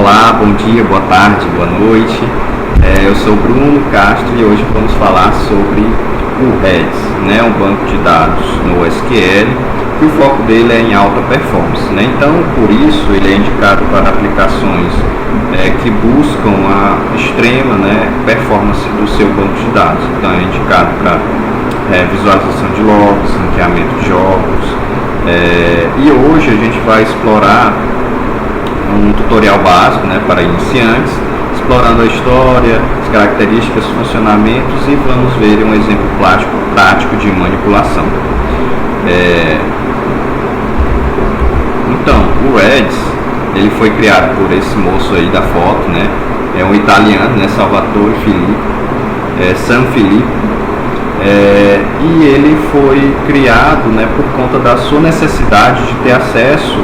Olá, bom dia, boa tarde, boa noite. Eu sou Bruno Castro e hoje vamos falar sobre o Redis, né, um banco de dados no SQL, que o foco dele é em alta performance, né? Então, por isso, ele é indicado para aplicações que buscam a extrema, né, performance do seu banco de dados. Então, é indicado para visualização de logs, ranqueamento de jogos. E hoje a gente vai explorar um tutorial básico, né, para iniciantes, explorando a história, as características, funcionamentos, e vamos ver um exemplo prático de manipulação. Então, o Redis, ele foi criado por esse moço aí da foto, né? É um italiano, né? Salvatore Filippo, Sanfilippo, e ele foi criado, né, por conta da sua necessidade de ter acesso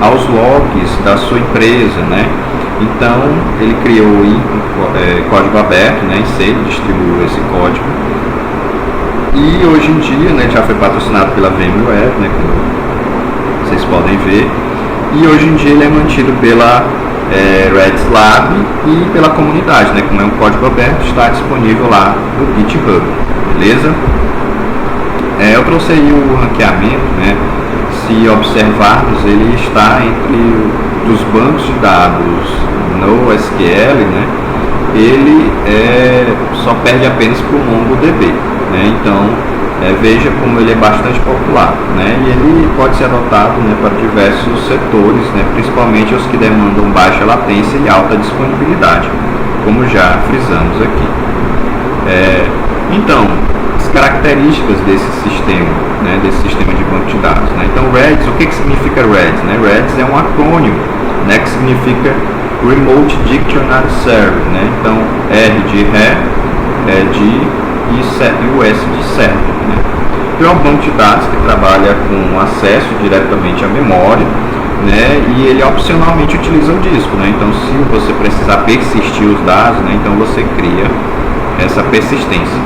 aos logs da sua empresa, né? Então ele criou código aberto, né, em C, distribuiu esse código, e hoje em dia, né, já foi patrocinado pela VMware, né, como vocês podem ver, e hoje em dia ele é mantido pela Redis Lab e pela comunidade, né? Como é um código aberto, está disponível lá no GitHub, beleza? Eu trouxe aí o ranqueamento, né? Se observarmos, ele está entre dos bancos de dados no SQL, né? Ele só perde apenas para o MongoDB, né? Então veja como ele é bastante popular, né? E ele pode ser adotado, né, para diversos setores, né, principalmente os que demandam baixa latência e alta disponibilidade, como já frisamos aqui. Então, as características desse sistema, né, desse sistema de banco de dados, né? Então, Redis, o que significa Redis, né? Redis é um acrônimo, né, que significa Remote Dictionary Server, né? Então, R de ré, e o S de server, né? Então, é um banco de dados que trabalha com acesso diretamente à memória, né? E ele opcionalmente utiliza o disco, né? Então, se você precisar persistir os dados, né, então você cria essa persistência.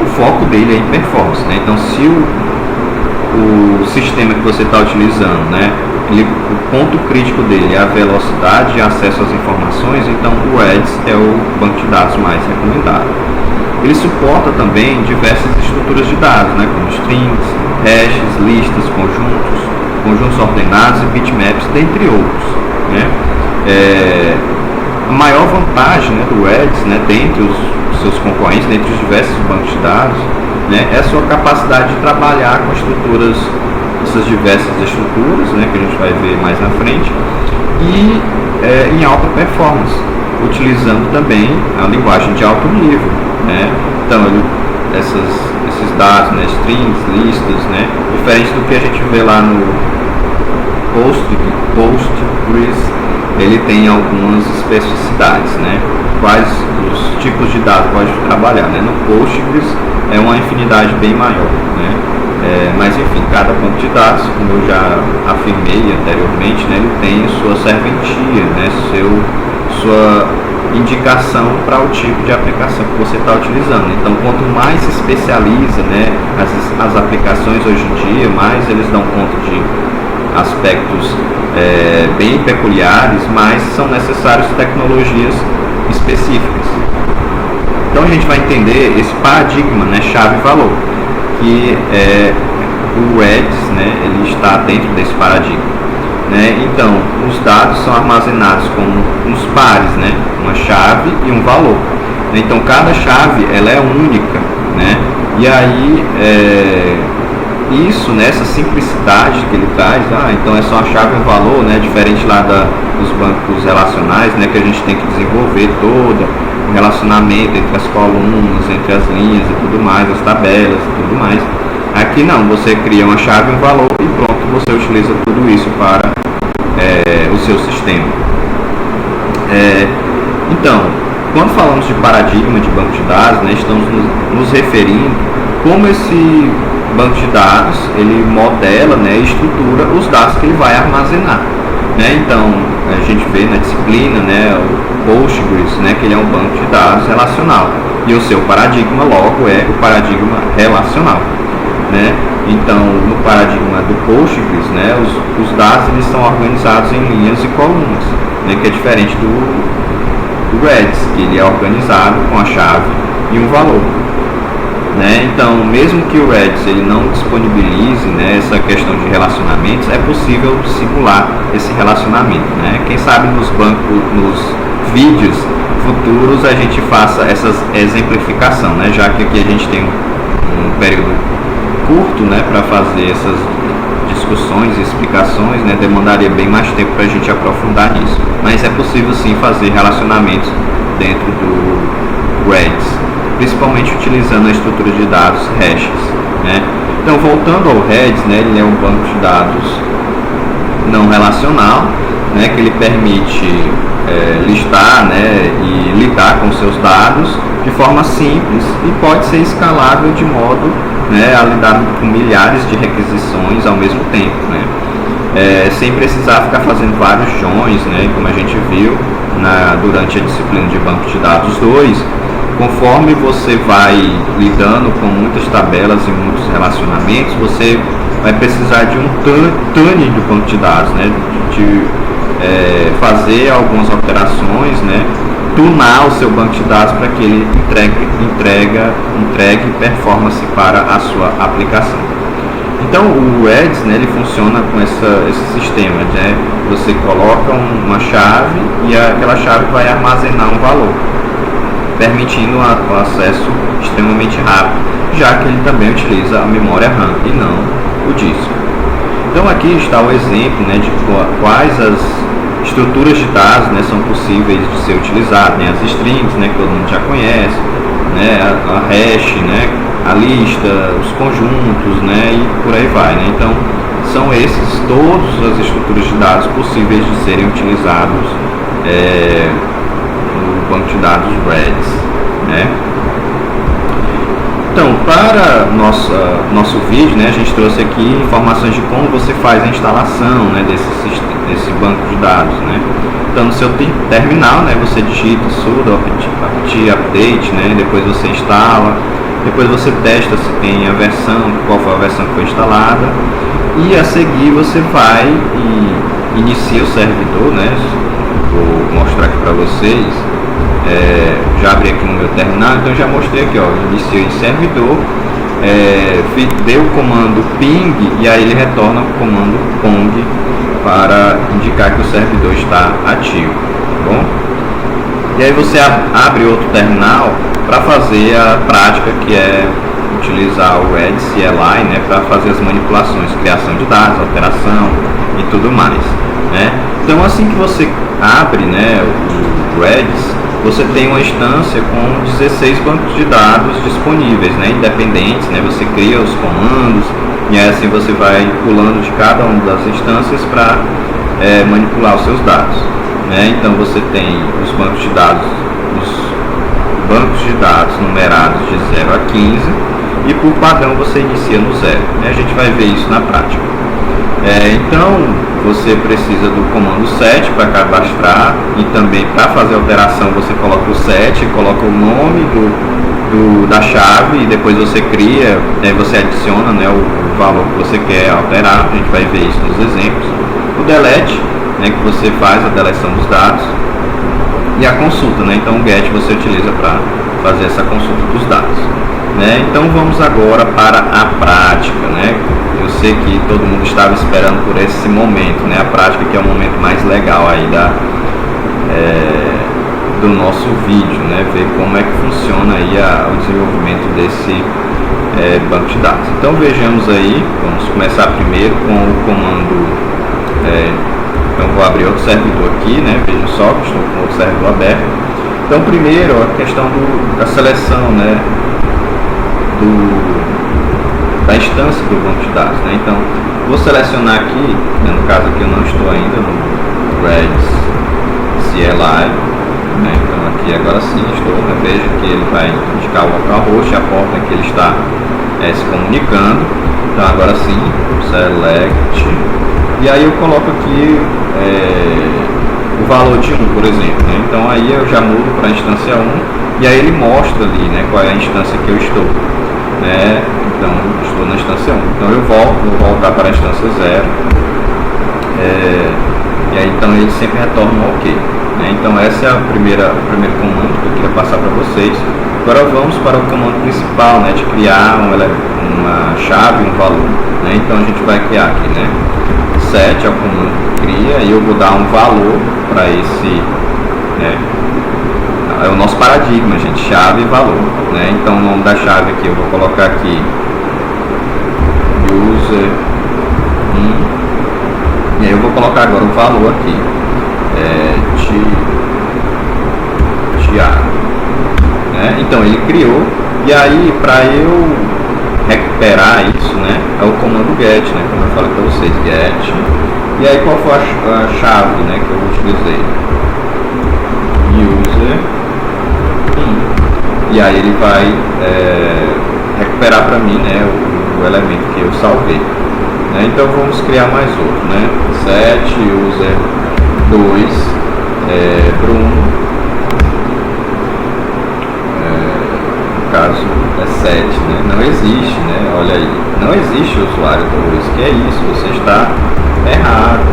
O foco dele é em performance, né? Então, se o sistema que você está utilizando, né, o ponto crítico dele é a velocidade de acesso às informações, então o Redis é o banco de dados mais recomendado. Ele suporta também diversas estruturas de dados, né, como strings, hashes, listas, conjuntos ordenados e bitmaps, dentre outros, né? A maior vantagem, né, do Redis, né, dentre os seus concorrentes, dentre os diversos bancos de dados, né, é a sua capacidade de trabalhar com essas diversas estruturas, né, que a gente vai ver mais na frente, e em alta performance, utilizando também a linguagem de alto nível, né? Então, esses dados, né, strings, listas, né, diferente do que a gente vê lá no Postgres, ele tem algumas especificidades, né? Quais os tipos de dados pode trabalhar, né? No Postgres é uma infinidade bem maior, né? Mas enfim, cada banco de dados, como eu já afirmei anteriormente, né, ele tem sua serventia, né, sua indicação para o tipo de aplicação que você está utilizando. Então, quanto mais se especializa, né, as aplicações hoje em dia, mais eles dão conta de aspectos bem peculiares, mas são necessárias tecnologias específicas. Então a gente vai entender esse paradigma, né, chave-valor, que o Redis, né, ele está dentro desse paradigma, né? Então os dados são armazenados como uns pares, né, uma chave e um valor. Então cada chave ela é única, né? E aí isso, né, essa simplicidade que ele traz, então é só a chave e um valor, né, diferente lá dos bancos relacionais, né, que a gente tem que desenvolver todo o relacionamento entre as colunas, entre as linhas e tudo mais, as tabelas e tudo mais. Aqui não, você cria uma chave e um valor e pronto, você utiliza tudo isso para o seu sistema. Então, quando falamos de paradigma de banco de dados, né, estamos nos referindo como esse banco de dados ele modela, né, e estrutura os dados que ele vai armazenar, né? Então a gente vê na disciplina, né, o Postgres, né, que ele é um banco de dados relacional e o seu paradigma logo é o paradigma relacional, né? Então, no paradigma do Postgres, né, os dados eles são organizados em linhas e colunas, né, que é diferente do Redis, que ele é organizado com a chave e um valor. Né? Então, mesmo que o Redis ele não disponibilize, né, essa questão de relacionamentos, é possível simular esse relacionamento. Né? Quem sabe nos vídeos futuros a gente faça essa exemplificação, né? Já que aqui a gente tem um período curto, né, para fazer essas discussões e explicações, né, demandaria bem mais tempo para a gente aprofundar nisso. Mas é possível sim fazer relacionamentos dentro do Redis, principalmente utilizando a estrutura de dados hashes, né? Então, voltando ao Redis, né, ele é um banco de dados não relacional, né, que ele permite listar, né, e lidar com seus dados de forma simples e pode ser escalável de modo, né, a lidar com milhares de requisições ao mesmo tempo, né? Sem precisar ficar fazendo vários joins, né, como a gente viu durante a disciplina de banco de dados 2. Conforme você vai lidando com muitas tabelas e muitos relacionamentos, você vai precisar de um tuning do banco de dados, né? De fazer algumas alterações, né? Tunar o seu banco de dados para que ele entregue performance para a sua aplicação. Então o Redis, né, ele funciona com esse sistema, né? Você coloca uma chave e aquela chave vai armazenar um valor, permitindo o acesso extremamente rápido, já que ele também utiliza a memória RAM e não o disco. Então aqui está o exemplo, né, de quais as estruturas de dados, né, são possíveis de ser utilizadas, né, as strings, né, que todo mundo já conhece, né, a hash, né, a lista, os conjuntos, né, e por aí vai, né. Então são esses todas as estruturas de dados possíveis de serem utilizados no banco de dados Redis, né. Então, para nosso vídeo, né, a gente trouxe aqui informações de como você faz a instalação, né, desse banco de dados, né. Então, no seu terminal, né, você digita sudo apt update, né, depois você instala, depois você testa se tem a versão, qual foi a versão que foi instalada, e a seguir você vai e inicia o servidor, né. Vou mostrar aqui para vocês. Já abri aqui no meu terminal, então já mostrei aqui, ó, iniciei em servidor, deu o comando ping e aí ele retorna o comando pong para indicar que o servidor está ativo, tá bom? E aí você abre outro terminal para fazer a prática, que é utilizar o Redis CLI, né, para fazer as manipulações, criação de dados, alteração e tudo mais, né? Então assim que você abre, né, o Redis, você tem uma instância com 16 bancos de dados disponíveis, né, independentes, né, você cria os comandos e aí assim você vai pulando de cada uma das instâncias para manipular os seus dados, né. Então você tem os bancos de dados numerados de 0 a 15 e por padrão você inicia no 0, né. A gente vai ver isso na prática. Então você precisa do comando set para cadastrar e também para fazer alteração você coloca o set, coloca o nome da chave e depois você cria, você adiciona, né, o valor que você quer alterar. A gente vai ver isso nos exemplos. O delete, né, que você faz a deleção dos dados, e a consulta, né, então o get você utiliza para fazer essa consulta dos dados, né. Então vamos agora para a prática, né. Eu sei que todo mundo estava esperando por esse momento, né? A prática que é o momento mais legal aí do nosso vídeo, né? Ver como é que funciona aí o desenvolvimento desse banco de dados. Então vejamos aí, vamos começar primeiro com o comando. Então vou abrir outro servidor aqui, né? Vejam só que estou com outro servidor aberto. Então primeiro a questão da seleção, né? Da instância do banco de dados, né? Então vou selecionar aqui, né, no caso aqui eu não estou ainda no Redis CLI, né? Então aqui agora sim estou, né? Veja que ele vai indicar o localhost, a porta que ele está se comunicando. Então agora sim, select, e aí eu coloco aqui o valor de 1, por exemplo, né? Então aí eu já mudo para a instância 1 e aí ele mostra ali, né, qual é a instância que eu estou. né? Então estou na instância 1. Então eu vou voltar para a instância 0. E aí então ele sempre retorna um OK, né? Então essa é o primeiro comando que eu queria passar para vocês. Agora vamos para o comando principal, né, de criar uma chave, um valor, né? Então a gente vai criar aqui, né, set é o comando que cria, e eu vou dar um valor para esse, né, é o nosso paradigma, gente, chave e valor, né? Então o nome da chave aqui eu vou colocar aqui user 1, e aí eu vou colocar agora o valor aqui, Tiago, né? Então ele criou, e aí para eu recuperar isso, né, é o comando get, né, como eu falei para vocês, get, e aí qual foi a chave, né, que eu utilizei? User 1, e aí ele vai recuperar para mim, né, o elemento que eu salvei, né? Então vamos criar mais outro, né, set user 2 Bruno, no caso é 7, né? Não existe, né? Olha aí, não existe o usuário 2, que é isso, você está errado.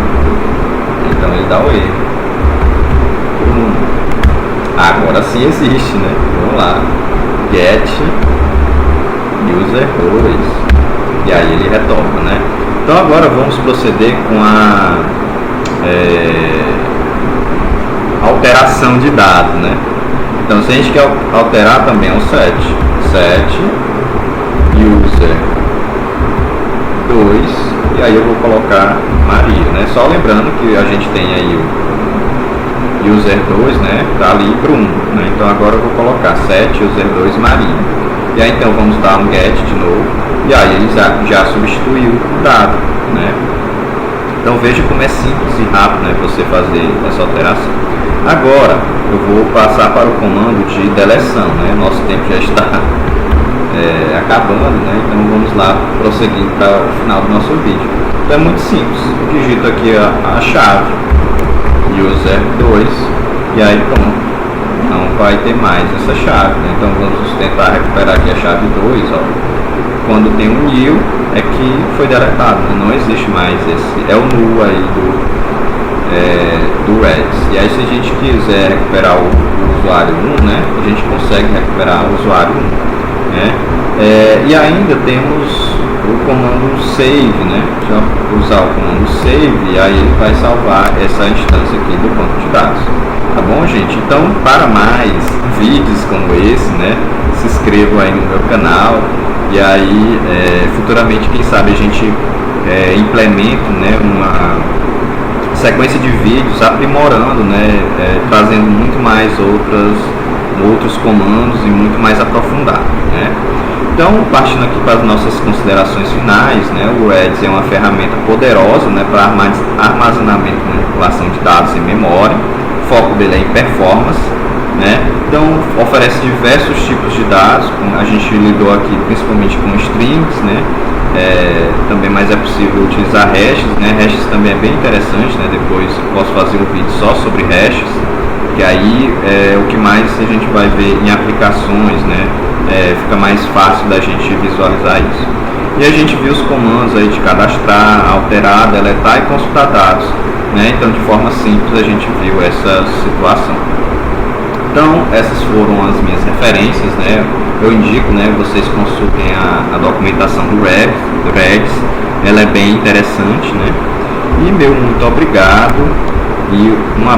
Então ele dá o erro. Bruno. Agora sim existe, né? Vamos lá, get user 2, e aí ele retorna, né? Então agora vamos proceder com a alteração de dados, né? Então se a gente quer alterar também é o set user 2, e aí eu vou colocar Maria, né? Só lembrando que a gente tem aí o user 2, né? Tá ali Bruno, né? Então agora eu vou colocar set user 2 Maria, e aí então vamos dar um get de novo, e aí ele já substituiu o dado, né? Então veja como é simples e rápido, né, você fazer essa alteração. Agora eu vou passar para o comando de deleção, né? Nosso tempo já está acabando, né? Então vamos lá, prosseguindo para o final do nosso vídeo. Então é muito simples, eu digito aqui a chave user 2, e aí pronto, não vai ter mais essa chave, né? Então vamos tentar recuperar aqui a chave 2, ó. Quando tem um new é que foi deletado, né? Não existe mais esse, é o null aí do Redis. E aí se a gente quiser recuperar o usuário 1, né, a gente consegue recuperar o usuário 1, né? E ainda temos o comando save, né? Deixa eu usar o comando save, e aí ele vai salvar essa instância aqui do banco de dados. Tá bom, gente? Então, para mais vídeos como esse, né, se inscreva aí no meu canal, e aí futuramente, quem sabe, a gente implementa, né, uma sequência de vídeos aprimorando, né, trazendo muito mais outros comandos e muito mais aprofundado, né? Então, partindo aqui para as nossas considerações finais, né, o Redis é uma ferramenta poderosa, né, para armazenamento e manipulação de dados em memória. O foco dele é em performance, né? Então oferece diversos tipos de dados. A gente lidou aqui principalmente com strings, né? Também, mas é possível utilizar hashes, né? Hashes também é bem interessante, né? Depois posso fazer um vídeo só sobre hashes, que aí o que mais a gente vai ver em aplicações, né? Fica mais fácil da gente visualizar isso. E a gente viu os comandos aí de cadastrar, alterar, deletar e consultar dados, né? Então de forma simples a gente viu essa situação. Então essas foram as minhas referências, né? Eu indico, né, vocês consultem a documentação do Redis, ela é bem interessante, né? E meu muito obrigado e uma